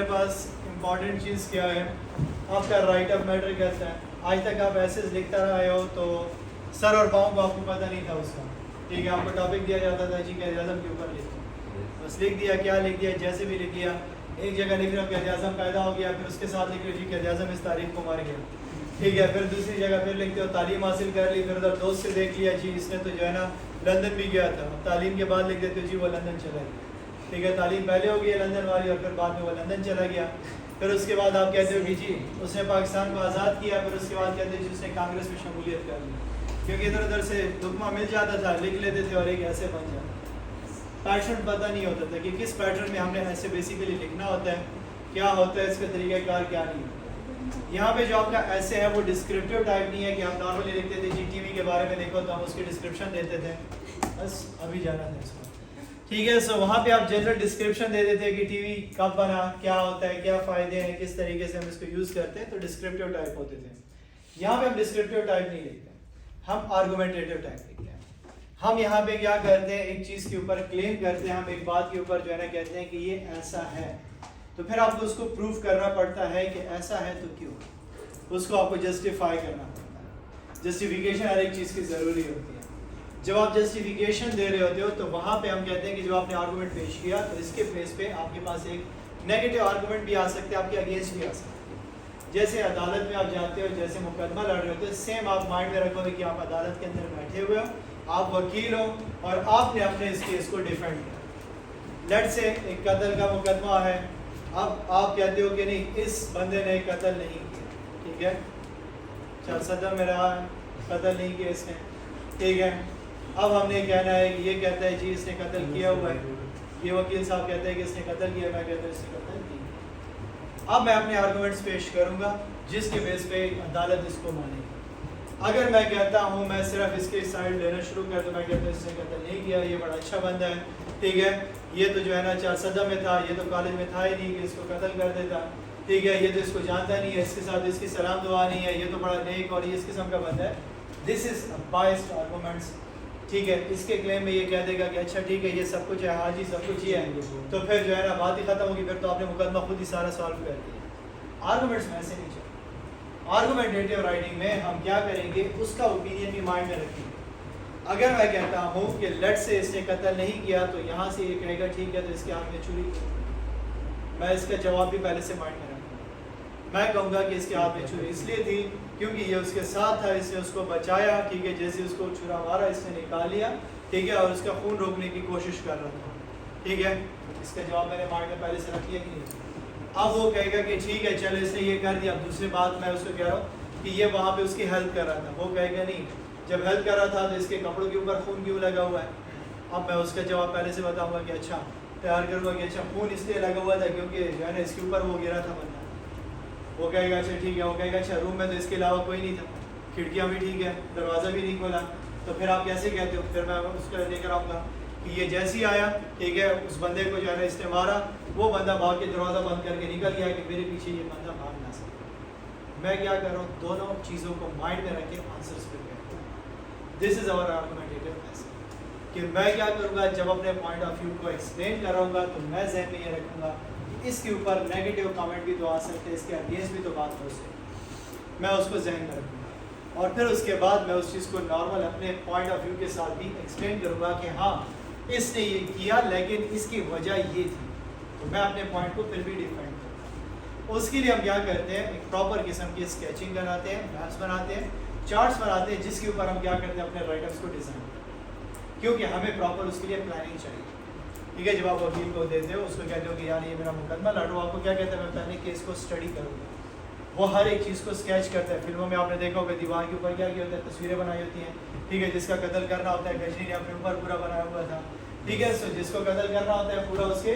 मेरे पास इम्पॉर्टेंट चीज़ क्या है, आपका राइट ऑफ मैटर कहता है। आज तक आप ऐसे लिखता रहे हो तो सर और पाँव को आपको पता नहीं था उसका, ठीक है। आपको टॉपिक दिया जाता था जी क़ायद आज़म के ऊपर लिखो, बस लिख दिया, क्या लिख दिया, जैसे भी लिख लिया। एक जगह लिख रहे हो क़ायद आज़म पैदा हो गया, फिर उसके साथ लिख रहे हो जी क़ायद आज़म इस तारीख को मार गया, ठीक है। फिर दूसरी जगह फिर लिखते हो तालीम हासिल कर ली, फिर उधर दोस्त से देख लिया जी इसने तो जो है ना लंदन भी गया था, तालीम के बाद लिख देते हो जी वो लंदन चला गया, ठीक है। तालीम पहले हो गई लंदन वाली और फिर बाद में वो लंदन चला गया। फिर उसके बाद आप कहते हो कि जी उसने पाकिस्तान को आज़ाद किया, फिर उसके बाद कहते हो जी उसने कांग्रेस में शमूलियत कर ली, क्योंकि इधर उधर से दुकमा मिल जाता था, लिख लेते थे और एक ऐसे बन जाता। पैटर्न पता नहीं होता था कि किस पैटर्न में हमने ऐसे बेसिकली लिखना होता है, क्या होता है इसका तरीक़ाकार, क्या नहीं होता। यहाँ पे जो आपका ऐसे है वो डिस्क्रिप्टिव टाइप नहीं है कि आप नॉर्मली लिखते थे जी टीवी के बारे में लिखो तो हम उसकी डिस्क्रिप्शन देते थे, बस अभी जाना था इसको, ठीक है। सो वहाँ पे आप जनरल डिस्क्रिप्शन दे देते हैं कि टीवी कब बना, क्या होता है, क्या फ़ायदे हैं, किस तरीके से हम इसको यूज़ करते हैं, तो डिस्क्रिप्टिव टाइप होते थे। यहाँ पे हम डिस्क्रिप्टिव टाइप नहीं लिखते, हम आर्गुमेंटेटिव टाइप लिखते हैं। हम यहाँ पे क्या करते हैं, एक चीज़ के ऊपर क्लेम करते हैं, हम एक बात के ऊपर जो है ना कहते हैं कि ये ऐसा है, तो फिर आपको उसको प्रूफ करना पड़ता है कि ऐसा है तो क्यों, उसको आपको जस्टिफाई करना पड़ता है। जस्टिफिकेशन हर एक चीज़ की ज़रूरी होती है। जब आप जस्टिफिकेशन दे रहे होते हो तो वहाँ पे हम कहते हैं कि जब आपने आर्गूमेंट पेश किया तो इसके बेस पे आपके पास एक नेगेटिव आर्गूमेंट भी आ सकते हैं, आपके अगेंस्ट भी आ सकते हैं। जैसे अदालत में आप जाते हो, जैसे मुकदमा लड़ रहे होते हो, सेम आप माइंड में रखोगे कि आप अदालत के अंदर बैठे हुए हो, आप वकील हो और आपने अपने इस केस को डिफेंड किया। लेट से एक कत्ल का मुकदमा है, अब आप कहते हो कि नहीं इस बंदे ने कत्ल नहीं किया, ठीक है, 4 सदम में रहा है, कत्ल नहीं किया इसने, ठीक है। अब हमने कहना है कि ये कहता है जी इसने कत्ल किया हुआ है, ये वकील साहब कहते हैं कि इसने कत्ल किया, मैं कहता हूँ इसने कत्ल नहीं किया। अब मैं अपने आर्गूमेंट्स पेश करूँगा जिसके बेस पे अदालत इसको मानेगी। अगर मैं कहता हूँ, मैं सिर्फ इसके साइड लेना शुरू कर दूँ, मैं कहता हूँ इसने कत्ल नहीं किया, ये बड़ा अच्छा बंदा है, ठीक है, ये तो जो है ना 4 सदम में था, ये तो कॉलेज में था ही नहीं कि इसको कत्ल कर देता, ठीक है, ये तो इसको जानता नहीं है, इसके साथ इसकी सलाम दुआ नहीं है, ये तो बड़ा नेक और ये इस किस्म का बंदा है। दिस इज़ बायस्ड आर्गूमेंट्स, ठीक है। इसके क्लेम में ये कह देगा कि अच्छा ठीक है ये सब कुछ है, हाँ जी सब कुछ ही है, तो फिर जो है ना बात ही खत्म होगी, फिर तो आपने मुकदमा खुद ही सारा सॉल्व कर दिया। आर्गूमेंट्स में ऐसे नहीं चलते। आर्गूमेंटेटिव राइटिंग में हम क्या करेंगे, उसका ओपिनियन भी माइंड में रखेंगे। अगर मैं कहता हूँ कि लेट से इसने कत्ल नहीं किया, तो यहाँ से ये कहेगा ठीक है तो इसके हाथ में छुरी, मैं इसका जवाब भी पहले से माइंड में रखूँगा। मैं कहूँगा कि इसके हाथ में छुरी इसलिए थी क्योंकि ये उसके साथ था, इसने उसको बचाया, ठीक है, जैसे उसको छुरा मारा इसने निकाल लिया, ठीक है, और उसका खून रोकने की कोशिश कर रहा था, ठीक है। इसका जवाब मैंने माइंड में पहले से रख लिया कि नहीं। अब वो कहेगा कि ठीक है चलो इसने ये कर दिया। अब दूसरी बात मैं उसको कह रहा हूँ कि ये वहाँ पे उसकी हेल्प कर रहा था, वो कहेगा नहीं जब हेल्प कर रहा था तो इसके कपड़ों के ऊपर खून क्यों लगा हुआ है। अब मैं उसका जवाब पहले से बताऊँगा कि अच्छा तैयार करूँगा कि अच्छा खून इसलिए लगा हुआ था क्योंकि जो है ना इसके ऊपर वो गिरा था बंदा। वो कहेगा अच्छा ठीक है, वो कहेगा अच्छा रूम में तो इसके अलावा कोई नहीं था, खिड़कियाँ भी ठीक है, दरवाज़ा भी नहीं खोला, तो फिर आप कैसे कहते हो। फिर मैं उसको लेकर आऊँगा कि ये जैसे ही आया, ठीक है, उस बंदे को जो है ना इसने मारा, वो बंदा भाग के दरवाज़ा बंद करके निकल गया कि मेरे पीछे ये बंदा भाग ना सके। मैं क्या कर रहा हूँ, दोनों चीज़ों को माइंड में रख के आंसर्स पे कहता हूँ। This is our argumentative method कि मैं क्या करूँगा, जब अपने पॉइंट ऑफ व्यू को एक्सप्लेन कराऊँगा तो मैं जहन में ये रखूँगा इसके ऊपर नेगेटिव कमेंट भी तो आ सकते हैं, इसके अगेंस्ट भी तो बात हो सकती, मैं उसको जहन में रखूँगा। और फिर उसके बाद मैं उस चीज़ को नॉर्मल अपने पॉइंट ऑफ व्यू के साथ भी एक्सप्लेन करूँगा कि हाँ इसने ये किया लेकिन इसकी वजह ये थी, तो मैं अपने पॉइंट को फिर भी डिफेंड करूँगा। उसके लिए हम क्या करते हैं, एक प्रॉपर किस्म की स्केचिंग बनाते हैं, मैप्स बनाते हैं, चार्ट्स बनाते हैं, जिसके ऊपर हम क्या करते हैं अपने राइटर्स को डिज़ाइन करते हैं, क्योंकि हमें प्रॉपर उसके लिए प्लानिंग चाहिए, ठीक है। जब आप वकील को देते हो, उसको कहते हो कि यार ये मेरा मुकदमा लड़ रहा, आपको क्या कहते हैं, मैं पहले केस को स्टडी करूँगा। वो हर एक चीज़ को स्केच करता है। फिल्मों में आपने देखा होगा दीवार के ऊपर क्या किया होता है, तस्वीरें बनाई होती हैं, ठीक है, जिसका कत्ल करना होता है गजनी ने अपने ऊपर पूरा बनाया हुआ था, ठीक है। सो जिसको कत्ल करना होता है पूरा उसके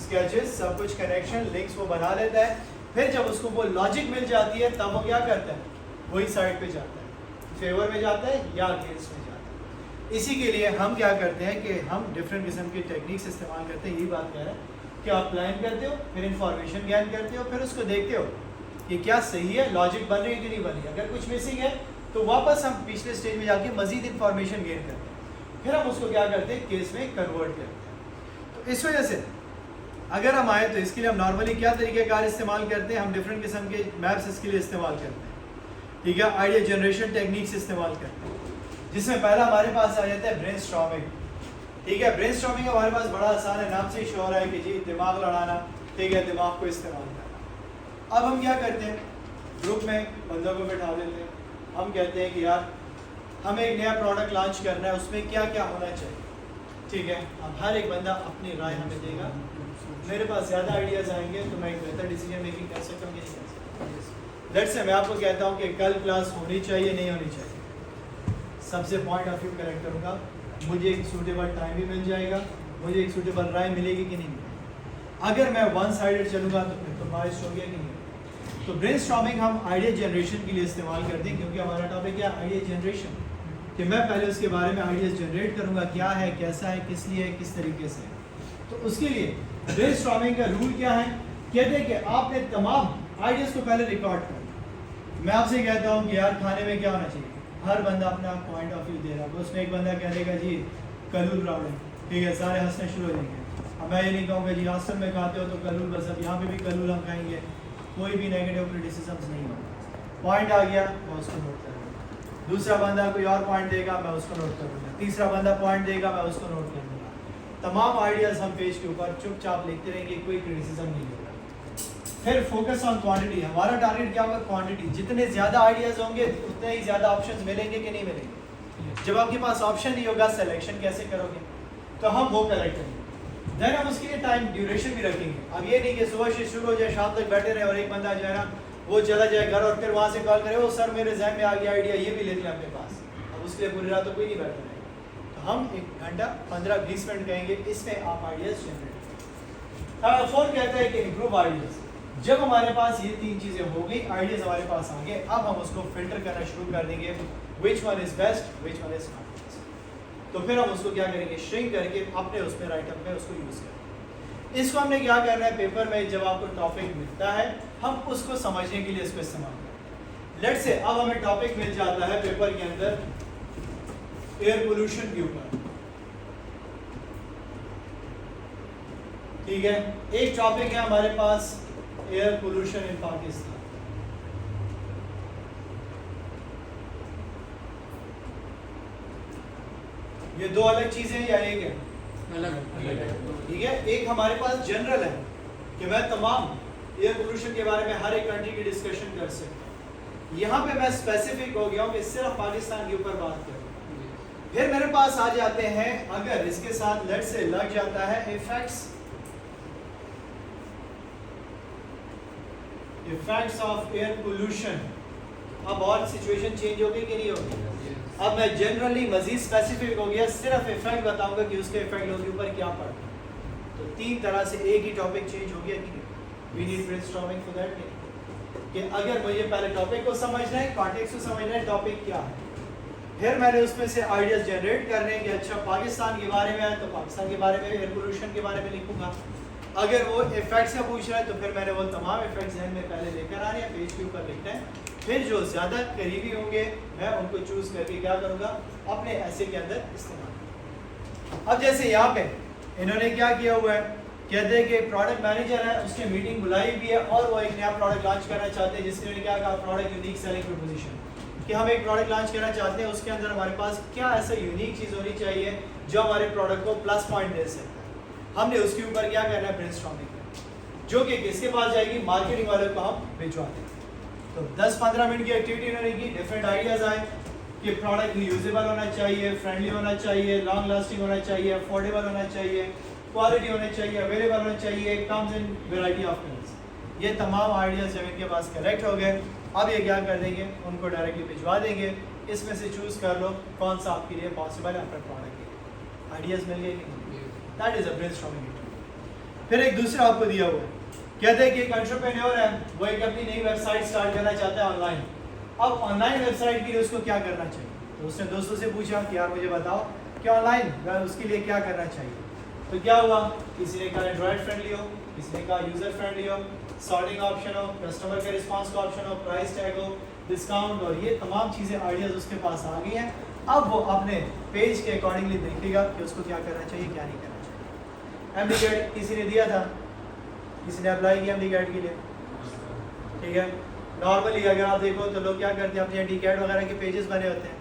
स्केचेस सब कुछ कनेक्शन लिंक्स वो बना लेता है। फिर जब उसको वो लॉजिक मिल जाती है तब वो क्या करता है, वही साइड पे जाता है, फेवर में जाता है या अगेंस्ट में जाता है। इसी के लिए हम क्या करते हैं कि हम डिफरेंट किस्म की टेक्निक्स इस्तेमाल करते हैं। यही बात कह रहे हैं कि आप प्लान करते हो, फिर इंफॉर्मेशन ज्ञान करते हो, फिर उसको देखते हो कि क्या सही है, लॉजिक बन रही है कि नहीं बन रही। अगर कुछ मिसिंग है तो वापस हम पिछले स्टेज में जाके मजीद इंफॉर्मेशन गेन करते हैं, फिर हम उसको क्या करते हैं केस में कन्वर्ट करते हैं। तो इस वजह से अगर हम आए तो इसके लिए हम नॉर्मली क्या तरीक़ेकार इस्तेमाल करते हैं, हम डिफरेंट किस्म के मैप्स इसके लिए इस्तेमाल करते हैं, ठीक है, आइडिया जनरेशन टेक्निक्स इस्तेमाल करते हैं, जिसमें पहला हमारे पास आ जाता है ब्रेनस्टॉर्मिंग, ठीक है। ब्रेनस्टॉर्मिंग हमारे पास बड़ा आसान है, नाम से ही शोर है कि जी दिमाग लड़ाना, ठीक है, दिमाग को इस्तेमाल करना। अब हम क्या करते हैं, ग्रुप में बंदों को बैठा देते हैं, हम कहते हैं कि यार हमें एक नया प्रोडक्ट लॉन्च करना है, उसमें क्या क्या होना चाहिए, ठीक है। अब हर एक बंदा अपनी राय हमें देगा, मेरे पास ज़्यादा आइडियाज़ आएंगे तो मैं एक बेहतर डिसीजन मेकिंग कर सकता हूँ कि नहीं कर सकता। लेट्स से मैं आपको कहता हूँ कि कल क्लास होनी चाहिए नहीं होनी चाहिए, सबसे पॉइंट ऑफ व्यू करेक्ट करूँगा, मुझे एक सूटेबल टाइम भी मिल जाएगा, मुझे एक सूटेबल राय मिलेगी कि नहीं मिलेगी। अगर मैं वन साइडेड चलूँगा तो फिर तो बारिश हो गया कि नहीं। तो ब्रेनस्टॉर्मिंग हम आइडिया जनरेशन के लिए इस्तेमाल करते हैं, क्योंकि हमारा टॉपिक क्या है, आइडिया जनरेशन, कि मैं पहले उसके बारे में आइडियाज़ जनरेट करूँगा, क्या है, कैसा है, किस लिए है, किस तरीके से। तो उसके लिए ब्रेनस्टॉर्मिंग का रूल क्या है, कहते हैं कि आपने तमाम आइडियाज़ को पहले रिकॉर्ड करना। मैं आपसे कहता हूँ कि यार खाने में क्या होना चाहिए, हर बंदा अपना पॉइंट ऑफ व्यू दे रहा है, उसमें एक बंदा कह देगा जी कलूल रावण, ठीक है, सारे हंसने शुरू हो जाएंगे। अब मैं ये नहीं कहूँगा जी हॉस्टल में खाते हो तो कलूल, बस अब यहाँ पे भी कलूल हम खाएंगे, कोई भी नेगेटिव क्रिटिसिज्म नहीं होगा। पॉइंट आ गया मैं उसको नोट करूँगा, दूसरा बंदा कोई और पॉइंट देगा मैं उसको नोट करूँगा, तीसरा बंदा पॉइंट देगा मैं उसको नोट करूँगा। तमाम आइडियाज़ हम पेज के ऊपर चुपचाप लिखते रहेंगे, कोई क्रिटिसिज्म नहीं होगा। फिर फोकस ऑन क्वांटिटी, हमारा टारगेट क्या होगा, क्वांटिटी। जितने ज़्यादा आइडियाज़ होंगे उतने ही ज़्यादा ऑप्शंस मिलेंगे कि नहीं मिलेंगे। जब आपके पास ऑप्शन नहीं होगा सिलेक्शन कैसे करोगे, तो हम वो करेक्ट करेंगे। देन हम उसके लिए टाइम ड्यूरेशन भी रखेंगे। अब ये नहीं कि सुबह से शुरू हो जाए शाम तक बैठे रहे और एक बंदा जो है ना वो चला जाए घर और फिर वहाँ से कॉल करे, ओ सर मेरे जहन में आ गया आइडिया, ये भी ले लिया अपने पास। अब उसके लिए पूरी रात तो कोई नहीं बैठा रहेगा, तो हम 1 घंटा 15-20 मिनट कहेंगे, इसमें आप आइडियाज़ जनरेट। फोर्थ कहता है कि इम्प्रूव आइडियाज़। जब हमारे पास ये 3 चीज़ें हो गई, आइडियाज़ हमारे पास आ गए, अब हम उसको फिल्टर करना शुरू कर देंगे, which one is best, which one is not best. तो फिर हम उसको क्या करेंगे, श्रिंक करके अपने उसमें राइटअप में उसको यूज़ करेंगे। इसको हमने क्या करना है, पेपर में जब आपको टॉपिक मिलता है हम उसको समझने के लिए इसको इस्तेमाल करें। लेट्स से अब हमें टॉपिक मिल जाता है पेपर के अंदर एयर पोल्यूशन के ऊपर, ठीक है। एक टॉपिक है हमारे पास एयर पोल्यूशन इन पाकिस्तान। ये दो अलग चीजें हैं या एक है? अलग, ठीक है। एक हमारे पास जनरल है कि मैं तमाम एयर पोल्यूशन के बारे में हर एक कंट्री की डिस्कशन कर सकता हूँ। यहाँ पे मैं स्पेसिफिक हो गया हूँ कि सिर्फ पाकिस्तान के ऊपर बात करूँ। फिर मेरे पास आ जाते हैं, अगर इसके साथ लेट से लग जाता है इफेक्ट्स ऑफ एयर पोल्यूशन। अब और सिचुएशन चेंज हो गई कि नहीं होगी? अब मैं जनरली मजीद स्पेसिफिक हो गया, सिर्फ इफेक्ट बताऊंगा कि उसके इफेक्ट लोगों के ऊपर क्या पड़ता है। तो 3 तरह से एक ही टॉपिक चेंज हो गया कि नहीं? We need brainstorming for that कि अगर मुझे पहले टॉपिक को समझना है, कॉन्टेक्स्ट को समझना है, टॉपिक क्या है, फिर मैंने उसमें से आइडियाज जनरेट करने कि अच्छा पाकिस्तान के बारे में है तो पाकिस्तान के बारे में, एयर पोल्यूशन के बारे में लिखूंगा। अगर वो इफेक्ट्स का पूछ रहा है तो फिर मैंने वो तमाम इफेक्ट्स जहन में पहले लेकर आने हैं, पेज के ऊपर लिखना है। फिर जो ज़्यादा करीबी होंगे मैं उनको चूज़ करके क्या करूँगा, अपने ऐसे के अंदर इस्तेमाल। अब जैसे यहाँ पे इन्होंने क्या किया हुआ है, कहते हैं कि प्रोडक्ट मैनेजर है, उसने मीटिंग बुलाई भी है और वो एक नया प्रोडक्ट लॉन्च करना चाहते हैं, जिसने क्या कहा, प्रोडक्ट यूनिक सेलिंग प्रपोजिशन, कि हम एक प्रोडक्ट लॉन्च करना चाहते हैं, उसके अंदर हमारे पास क्या ऐसा यूनिक चीज़ होनी चाहिए जो हमारे प्रोडक्ट को प्लस पॉइंट दे सकता है। हमने उसके ऊपर क्या करना है, ब्रेनस्टॉर्मिंग, जो कि किसके पास जाएगी, मार्केटिंग वाले को हम भिजवा देंगे। तो 10-15 मिनट की एक्टिविटी इन्होंने की, डिफरेंट आइडियाज़ आए कि प्रोडक्ट यूजेबल होना चाहिए, फ्रेंडली होना चाहिए, लॉन्ग लास्टिंग होना चाहिए, अफोर्डेबल होना चाहिए, क्वालिटी होनी चाहिए, अवेलेबल होना चाहिए, comes in variety of colours. ये तमाम आइडियाज़ जब इनके पास करेक्ट हो गए, अब ये क्या कर देंगे, उनको डायरेक्टली भिजवा देंगे, इसमें से चूज़ कर लो कौन सा आपके लिए पॉसिबल है अपने प्रोडक्ट के। आइडियाज़ मिल गए कि दैट इज़ अ ब्रेनस्टॉर्मिंग। फिर एक दूसरा आपको दिया हुआ है, कहते हैं कि एक एंटरप्रेन्योर है, वो एक अपनी नई वेबसाइट स्टार्ट करना चाहता है ऑनलाइन। अब ऑनलाइन वेबसाइट के लिए उसको क्या करना चाहिए, तो उसने दोस्तों से पूछा कि यार मुझे बताओ कि ऑनलाइन उसके लिए क्या करना चाहिए। तो क्या हुआ, किसी ने कहा एंड्रॉयड फ्रेंडली हो, किसी ने कहा यूज़र फ्रेंडली हो, सॉर्टिंग ऑप्शन हो, कस्टमर के रिस्पांस का ऑप्शन हो, प्राइस टैग हो, डिस्काउंट, और ये तमाम चीज़ें आइडियाज़ उसके पास आ गई हैं। अब वो अपने पेज के अकॉर्डिंगली देखेगा कि उसको क्या करना चाहिए, क्या नहीं करना चाहिए। एमडी किसी ने दिया था किसी ने अप्लाई किया एमडी कैट के लिए, ठीक है। नॉर्मली अगर आप देखो तो लोग क्या करते हैं, अपने एमडी कैट वगैरह के पेजेस बने होते हैं,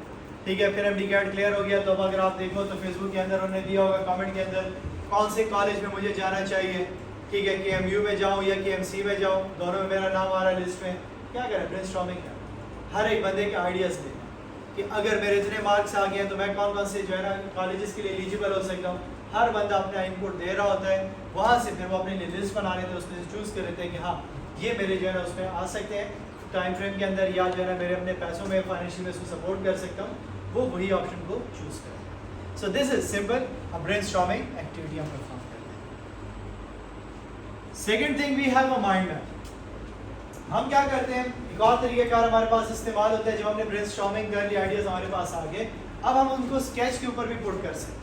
ठीक है। फिर एमडी कैट क्लियर हो गया तो अब अगर आप देखो तो फेसबुक के अंदर उन्होंने दिया होगा कमेंट के अंदर कौन से कॉलेज में मुझे जाना चाहिए, ठीक है, KMU में जाऊँ या KMC में जाऊँ, दोनों में मेरा नाम आ रहा है लिस्ट में। क्या करें, ब्रेनस्टॉर्मिंग है, हर एक बंदे के आइडियाज़ दें कि अगर मेरे इतने मार्क्स आ गए हैं तो मैं कौन कौन से जो है ना कॉलेजेस के लिए एलिजिबल हो सकता हूँ। हर बंदा अपना इनपुट दे रहा होता है, वहाँ से फिर वो अपने लिए लिस्ट बना लेते हैं, उसमें से चूज़ कर लेते हैं कि हाँ ये मेरे जो है ना उसमें आ सकते हैं टाइम फ्रेम के अंदर, या जो है ना मेरे अपने पैसों में फाइनेंशियल में उसको सपोर्ट कर सकता हूँ, वो वही ऑप्शन को चूज़ करें। So this is simple a brainstorming activity हम परफॉर्म करते हैं। Second thing we have a mind map. हम क्या करते हैं, एक और तरीक़ेकार हमारे पास इस्तेमाल होता है, जब हमने ब्रेनस्टॉर्मिंग कर ली, आइडियाज़ हमारे पास आ गए, अब हम उनको स्केच के ऊपर भी पुट कर सकते हैं।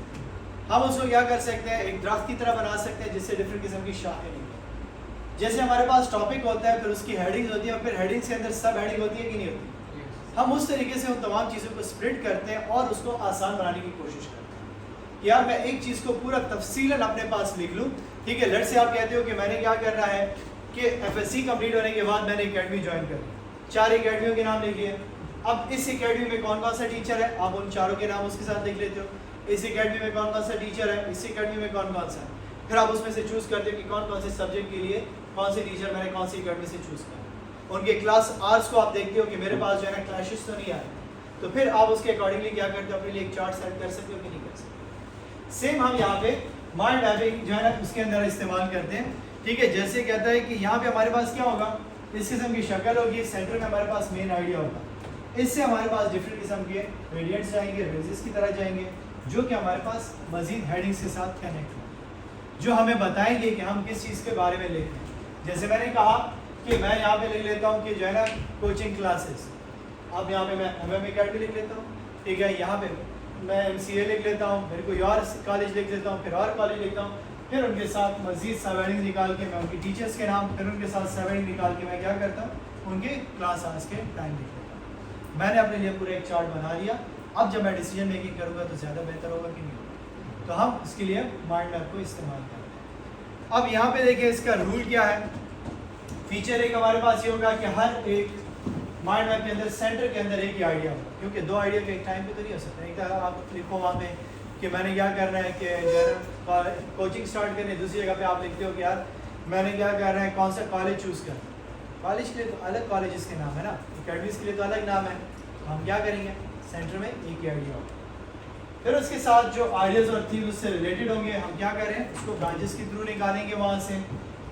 हम उसको क्या कर सकते हैं, एक दरख्त की तरह बना सकते हैं जिससे डिफरेंट किस्म की शाखें निकलें। जैसे हमारे पास टॉपिक होता है, फिर उसकी हेडिंग्स होती है, और फिर हेडिंग्स के अंदर सब हेडिंग होती है कि नहीं होती। हम उस तरीके से उन तमाम चीज़ों को स्प्लिट करते हैं और उसको आसान बनाने की कोशिश करते हैं। यार मैं एक चीज़ को पूरा तफसीलन अपने पास लिख लूँ, ठीक है। लेट्स से आप कहते हो कि मैंने क्या करना है कि FSC कंप्लीट होने के बाद मैंने एकेडमी ज्वाइन कर ली, 4 एकेडमियों के नाम लिख लिए। अब इस एकेडमी में कौन कौन सा टीचर है, आप उन चारों के नाम उसके साथ लिख लेते हो। इस एकेडमी में कौन कौन सा टीचर है, इस एकेडमी में कौन कौन सा है, फिर आप उसमें से चूज़ करते हो कि कौन कौन से सब्जेक्ट के लिए कौन से टीचर मैंने कौन सी एकेडमी से चूज़ किया। उनके क्लास आवर्स को आप देखते हो कि मेरे पास जो है ना क्लैशेस तो नहीं आ रहे, तो फिर आप उसके अकॉर्डिंगली क्या करते हो, अपने लिए एक चार्ट सेट कर सकते हो कि नहीं कर सकते। सेम हम यहाँ पे माइंड मैपिंग जो है ना उसके अंदर इस्तेमाल करते हैं, ठीक है। जैसे कहता है कि यहाँ पे हमारे पास क्या होगा, इस किस्म की शक्ल होगी, सेंटर में हमारे पास मेन आइडिया होगा, इससे हमारे पास डिफरेंट किस्म के रेडियंट्स जाएंगे, रेजेस की तरह जाएंगे, जो कि हमारे पास मजीद हेडिंग्स के साथ कनेक्ट हो, जो हमें बताएंगे कि हम किस चीज़ के बारे में लिख रहे हैं। जैसे मैंने कहा कि मैं यहाँ पे लिख लेता हूँ कि जो है ना कोचिंग क्लासेस, अब यहाँ पे मैं MM अकेडमी लिख लेता हूँ, ठीक है। यहाँ पे मैं MCA लिख लेता हूँ, फिर कोई और कॉलेज लिख लेता हूँ, फिर और कॉलेज लिखता हूँ, फिर उनके साथ मजीद सब हेडिंग निकाल के मैं उनकी टीचर्स के नाम, फिर उनके साथ सब हेडिंग निकाल के मैं क्या करता हूँ, उनके क्लास आवर्स के टाइम लिख लेता हूँ। मैंने अपने लिए पूरा एक चार्ट बना लिया। अब जब मैं डिसीजन मेकिंग करूँगा तो ज़्यादा बेहतर होगा कि नहीं होगा, तो हम इसके लिए माइंड मैप को इस्तेमाल करते हैं। अब यहाँ पे देखिए इसका रूल क्या है। फीचर एक हमारे पास ये होगा कि हर एक माइंड मैप के अंदर सेंटर के अंदर एक ही आइडिया होगा, क्योंकि दो आइडिया के एक टाइम पे तो नहीं हो सकता। एक तो आप लिखो वहाँ पे कि मैंने क्या करना है कि कोचिंग स्टार्ट करनी है, दूसरी जगह पे आप लिखते हो कि यार मैंने क्या करना है, कौन सा कॉलेज चूज़ करना है। कॉलेज के लिए तो अलग कॉलेजेस के नाम है ना, अकेडमीज के लिए तो अलग नाम है। हम क्या करेंगे, सेंटर में एक ही आइडिया होगा, फिर उसके साथ जो आइडियाज़ और थीम उससे रिलेटेड होंगे, हम क्या करें उसको ब्रांचेस के थ्रू निकालेंगे वहाँ से।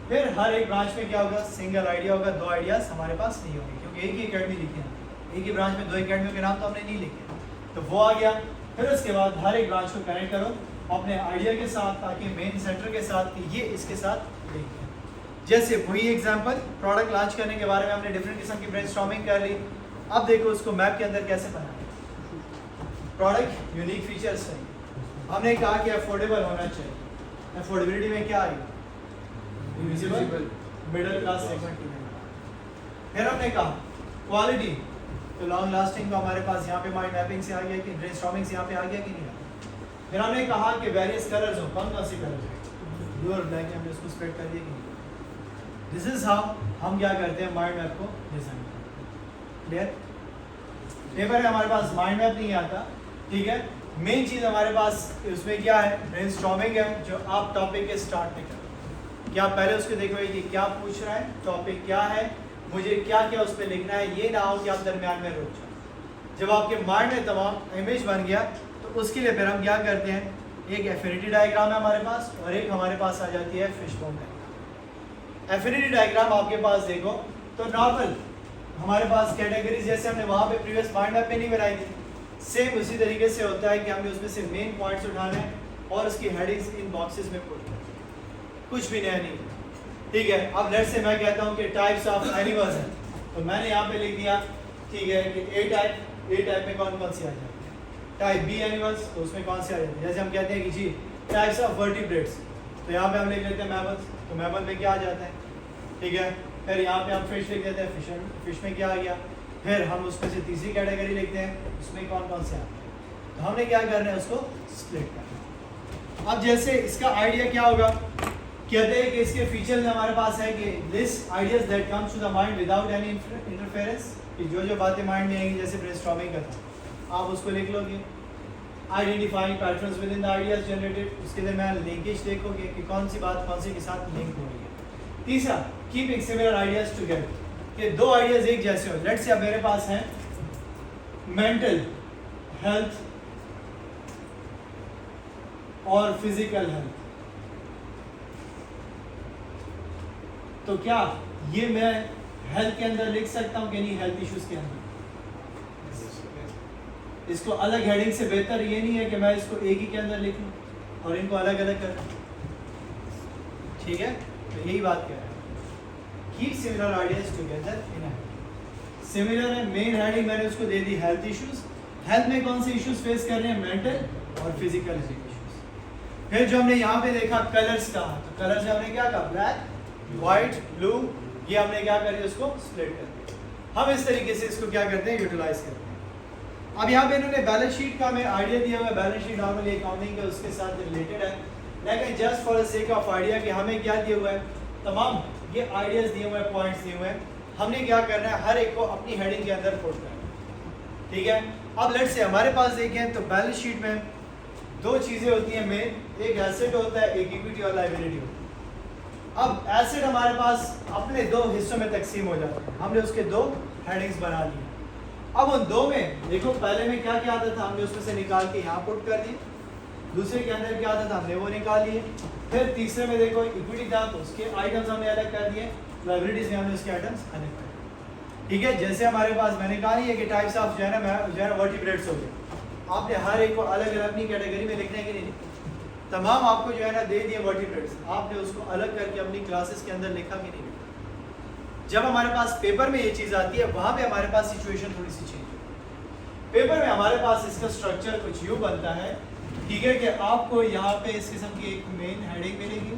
फिर हर एक ब्रांच में क्या होगा, सिंगल आइडिया होगा, दो आइडियाज़ हमारे पास नहीं होंगे, क्योंकि एक ही अकेडमी लिखी है, एक ही ब्रांच में दो अकेडमियों के नाम तो हमने नहीं लिखे, तो वो आ गया। फिर उसके बाद हर एक ब्रांच को कनेक्ट करो अपने आइडिया के साथ, ताकि मेन सेंटर के साथ कि ये इसके साथ लिंक है। जैसे वही एग्जांपल, प्रोडक्ट लॉन्च करने के बारे में हमने डिफरेंट किस्म की ब्रेनस्टॉर्मिंग कर ली। अब देखो उसको मैप के अंदर कैसे बनाना। प्रोडक्ट यूनिक फीचर्स चाहिए, हमने कहा कि अफोर्डेबल होना चाहिए। अफोर्डेबिलिटी में क्या आएगा, यूजिबल, मिडिल क्लास सेगमेंट की। फिर हमने कहा क्वालिटी, तो लॉन्ग लास्टिंग तो हमारे पास यहाँ पे माइंड मैपिंग से आ गया कि ब्रेनस्टॉर्मिंग से यहाँ पे आ गया कि नहीं आया। फिर हमने कहा कि वेरियस कलर्स हो, कौन कौन से कलर है, ब्लू और ब्लैक, हमने उसको स्प्रेड कर दिया कि नहीं। दिस इज हाउ हम क्या करते हैं, माइंड मैप को डिजाइन करते हैं। क्लियर। पेपर है हमारे पास, माइंड मैप नहीं आता, ठीक है। मेन चीज़ हमारे पास उसमें क्या है, ब्रेनस्टॉर्मिंग है, जो आप टॉपिक के स्टार्ट में करो। क्या पहले उसको देखो कि क्या पूछ रहा है, टॉपिक क्या है, मुझे क्या क्या उस पर लिखना है। ये ना हो कि आप दरमियान में रुक जाओ। जब आपके माइंड में तमाम इमेज बन गया तो उसके लिए फिर हम क्या करते हैं, एक एफिनिटी डायग्राम है हमारे पास, और एक हमारे पास आ जाती है फिशबोन डायग्राम। एफिनिटी डायग्राम आपके पास देखो तो नॉर्मल हमारे पास कैटेगरीज जैसे हमने वहाँ पे प्रीवियस माइंड मैप में नहीं बनाई थी, सेम उसी तरीके से होता है कि हमने उसमें से मेन पॉइंट्स उठाने हैं और उसकी हेडिंग्स इन बॉक्सेस में पुट करनी है, कुछ भी नया नहीं। ठीक है। अब लेट्स से मैं कहता हूँ कि टाइप्स ऑफ एनिमल्स हैं, तो मैंने यहाँ पे लिख दिया, ठीक है, कि ए टाइप में कौन कौन सी आ जाती है, टाइप बी एनिमल्स तो उसमें कौन सी आ जाती है। जैसे हम कहते हैं कि जी टाइप्स ऑफ वर्टिब्रेट्स, तो यहाँ पे हम लिख लेते हैं मैमल्स, तो मैमल में क्या आ जाता है, ठीक है। फिर यहाँ पे हम फिश लिख देते हैं, फिश में क्या आ गया। फिर हम उसमें से तीसरी कैटेगरी लिखते हैं, उसमें कौन कौन से आते हैं, तो हमने क्या करना है, उसको स्प्लिट करना है। अब जैसे इसका आइडिया क्या होगा कहते हैं कि इसके फीचर्स हमारे पास है कि list ideas that comes to the mind without any interference, कि जो बातें माइंड में आएंगी, जैसे ब्रेनस्टॉर्मिंग का था आप उसको लिख लोगे। Identifying patterns with in the ideas generated, उसके दरमियान लिंकेज देखोगे कि कौन सी बात कौन सी के साथ लिंक हो रही है। तीसरा, कीपिंग सिमिलर आइडियाज टुगेदर, कि दो आइडियाज एक जैसे हो। लेट्स से अब मेरे पास है मेंटल हेल्थ और फिजिकल हेल्थ, तो क्या ये मैं हेल्थ के अंदर लिख सकता हूं कि नहीं, हेल्थ इश्यूज के अंदर? इसको अलग हेडिंग से बेहतर ये नहीं है कि मैं इसको एक ही के अंदर लिख लूं और इनको अलग अलग कर, ठीक है? तो यही बात कह रहा है, keep similar ideas together in a similar है। मेन हेडिंग मैंने उसको दे दी हेल्थ इश्यूज। हेल्थ में कौन से इश्यूज फेस कर रहे हैं? मेंटल और फिजिकल इश्यूज। फिर जो हमने यहाँ पे देखा कलर्स का, तो कलर से हमने क्या कहा? ब्लैक, व्हाइट, ब्लू, ये हमने क्या करिए उसको स्प्लिट कर दिया। हम इस तरीके से इसको क्या करते हैं? यूटिलाइज करते हैं। अब यहाँ पे इन्होंने बैलेंस शीट का हमें आइडिया दिया हुआ है। बैलेंस शीट नॉर्मली अकाउंटिंग का उसके साथ रिलेटेड है, लेकिन just for the sake of idea कि हमें क्या दिया हुआ है, तमाम ये आइडियाज दिए हुए हैं, पॉइंट्स दिए हुए हैं, हमने क्या करना है, हर एक को अपनी हेडिंग के अंदर पुट करना है, ठीक है? अब लेट्स से हमारे पास देखें तो बैलेंस शीट में दो चीज़ें होती हैं मेन, एक एसेट होता है, एक इक्विटी और लायबिलिटी होती है। अब एसेट हमारे पास अपने दो हिस्सों में तकसीम हो जाते हैं, हमने उसके दो हेडिंग्स बना लिए। अब उन दो में देखो, पहले में क्या क्या आता था, हमने उसमें से निकाल के यहाँ पुट कर दिए। दूसरे के अंदर क्या आता था, हमने वो निकाल लिए। फिर तीसरे में देखो इक्विटी था, तो उसके आइटम्स हमने अलग कर दिए, लायबिलिटीज में हमने उसके आइटम्स अलग कर दिए, ठीक है? जैसे हमारे पास मैंने कहा नहीं है कि टाइप्स ऑफ जो है ना वर्टिब्रेट्स हो गए, आपने हर एक को अलग अलग अपनी कैटेगरी में लिखने के लिए तमाम आपको जो है ना दे दिए वर्टिब्रेट्स, आपने उसको अलग करके अपनी क्लासेस के अंदर लिखा कि नहीं लिखा। जब हमारे पास पेपर में ये चीज़ आती है, वहाँ पे हमारे पास सिचुएशन थोड़ी सी चेंज है। पेपर में हमारे पास इसका स्ट्रक्चर कुछ यूँ बनता है, ठीक है, कि आपको यहाँ पे इस किस्म की एक मेन हेडिंग मिलेगी,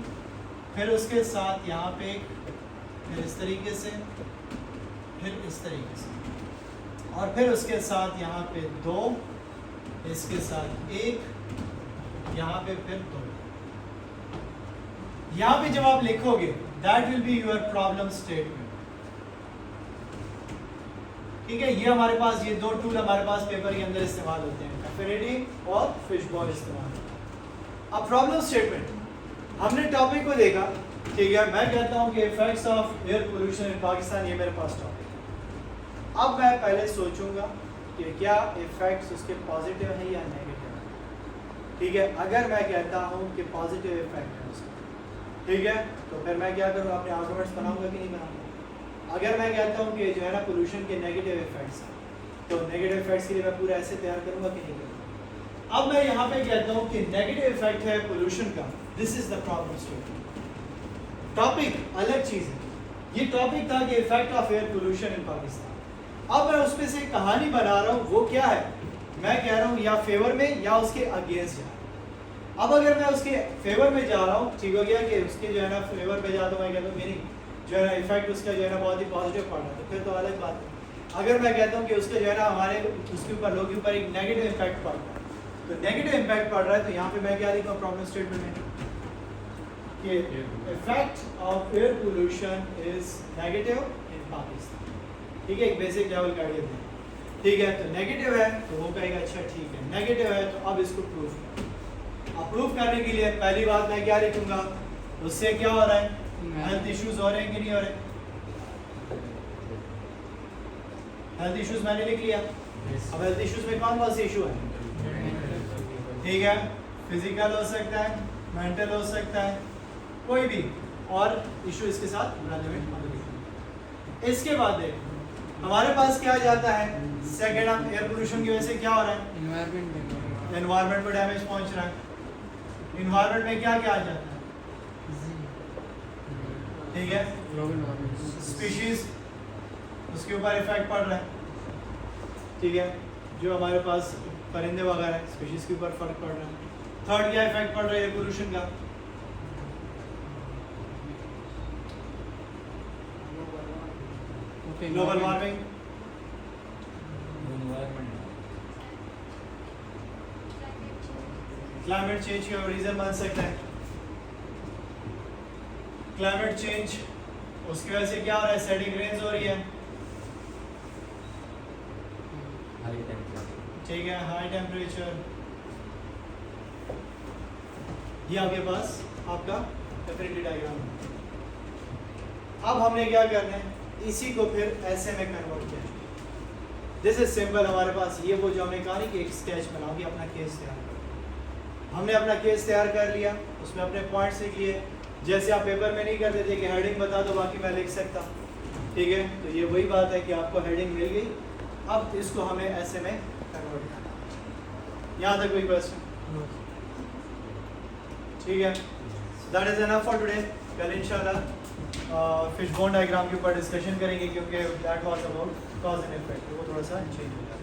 फिर उसके साथ यहाँ पे फिर इस तरीके से, फिर इस तरीके से, और फिर उसके साथ यहाँ पे दो, इसके साथ एक, यहाँ पे फिर दो। यहाँ पे जब आप लिखोगे that will be your problem statement, ठीक है? ये हमारे पास ये दो टूल हमारे पास पेपर के अंदर इस्तेमाल होते हैं, एफिनिटी और फिशबॉल इस्तेमाल। अब प्रॉब्लम स्टेटमेंट, हमने टॉपिक को देखा, ठीक है? मैं कहता हूँ कि effects of air pollution in Pakistan, ये मेरे पास टॉपिक है। अब मैं पहले सोचूंगा कि क्या इफेक्ट्स उसके पॉजिटिव है या नेगेटिव है, ठीक है? अगर मैं कहता हूँ कि पॉजिटिव इफेक्ट है उसका, ठीक है, तो फिर मैं क्या करूँगा, अपने आर्गुमेंट्स बनाऊंगा कि नहीं बनाऊंगा? अगर मैं कहता हूँ कि जो है ना पोल्यूशन के नेगेटिव इफेक्ट्स हैं, तो नेगेटिव इफेक्ट्स के लिए मैं पूरा ऐसे तैयार करूँगा कि नहीं करूँगा? अब मैं यहाँ पे कहता हूँ कि नेगेटिव इफेक्ट है पोल्यूशन का, this is the problem statement. Topic अलग चीज़ है, ये टॉपिक था कि effect of air pollution in Pakistan. अब मैं उसमें से कहानी बना रहा हूँ, वो क्या है, मैं कह रहा हूँ या फेवर में या उसके अगेंस्ट जा रहा हूँ। अब अगर मैं उसके फेवर में जा रहा हूँ, ठीक हो गया, कि उसके जो है ना फेवर पे जाता हूँ, मैं कहता हूँ मेरी जो है ना इफेक्ट उसका जो है ना बहुत ही पॉजिटिव पड़ रहा है, तो फिर तो अलग बात है। अगर मैं कहता हूँ कि उसका जो है ना हमारे उसके ऊपर लोगों के ऊपर एक नेगेटिव इम्पैक्ट पड़ रहा है, तो नेगेटिव इम्पैक्ट पड़ रहा है, तो यहाँ पे मैं क्या लिखूँ प्रॉब्लम स्टेटमेंट में कि effect of air pollution is negative इन पाकिस्तान, ठीक है? एक बेसिक लेवल का आइडिया दें, ठीक है? तो नेगेटिव है तो वो कहेगा अच्छा ठीक है, नेगेटिव है तो अब इसको प्रूफ करें। अब प्रूफ करने के लिए पहली बात मैं क्या लिखूंगा, उससे क्या हो रहा है, हेल्थ इश्यूज हो रहे हैं कि नहीं हो रहे? हेल्थ इश्यूज मैंने लिख लिया। अब हेल्थ इश्यूज में कौन कौन से इशू है, ठीक है? फिजिकल हो सकता है, मेंटल हो सकता है, कोई भी और इशू इसके साथ रिलेवेंट। इसके बाद देख हमारे पास क्या आ जाता है, सेकेंड हम एयर पोल्यूशन की वजह से क्या हो रहा है, एनवायरनमेंट में डैमेज पहुंच रहा है। एनवायरनमेंट में क्या क्या आ जाता है, ठीक है? स्पीशीज, उसके ऊपर इफेक्ट पड़ रहा है, ठीक है? जो हमारे पास परिंदे वगैरह है, स्पीशीज के ऊपर फर्क पड़ रहा है। थर्ड क्या इफेक्ट पड़ रहा है पोल्यूशन का, ग्लोबल वार्मिंग, क्लाइमेट चेंज का रीजन बन सकता है, क्लाइमेट चेंज, उसकी वजह से क्या हो रहा है, एसिडिक रेन्स हो रही है, ठीक है, हाई टेम्परेचर। ये आपके पास आपका डेफिनेटली डायग्राम है। अब हमने क्या करना है, इसी को फिर ऐसे में कन्वर्ट किया। This is simple. हमारे पास ये वो जो हमने कहा नहीं कि एक स्केच बनाओगे, अपना केस तैयार करो। हमने अपना केस तैयार कर लिया, उसमें अपने पॉइंट्स लिख लिए। जैसे आप पेपर में नहीं करते थे कि हेडिंग बता दो बाकी मैं लिख सकता, ठीक है, तो ये वही बात है कि आपको हेडिंग मिल गई। अब इसको हमें ऐसे में कन्वर्ट करना। यहाँ तक कोई क्वेश्चन? ठीक है, that is enough for today. कल इंशाल्लाह फिशबोन डायग्राम के ऊपर डिस्कशन करेंगे, क्योंकि that was about cause and effect, वो थोड़ा सा चेंज हो जाता है।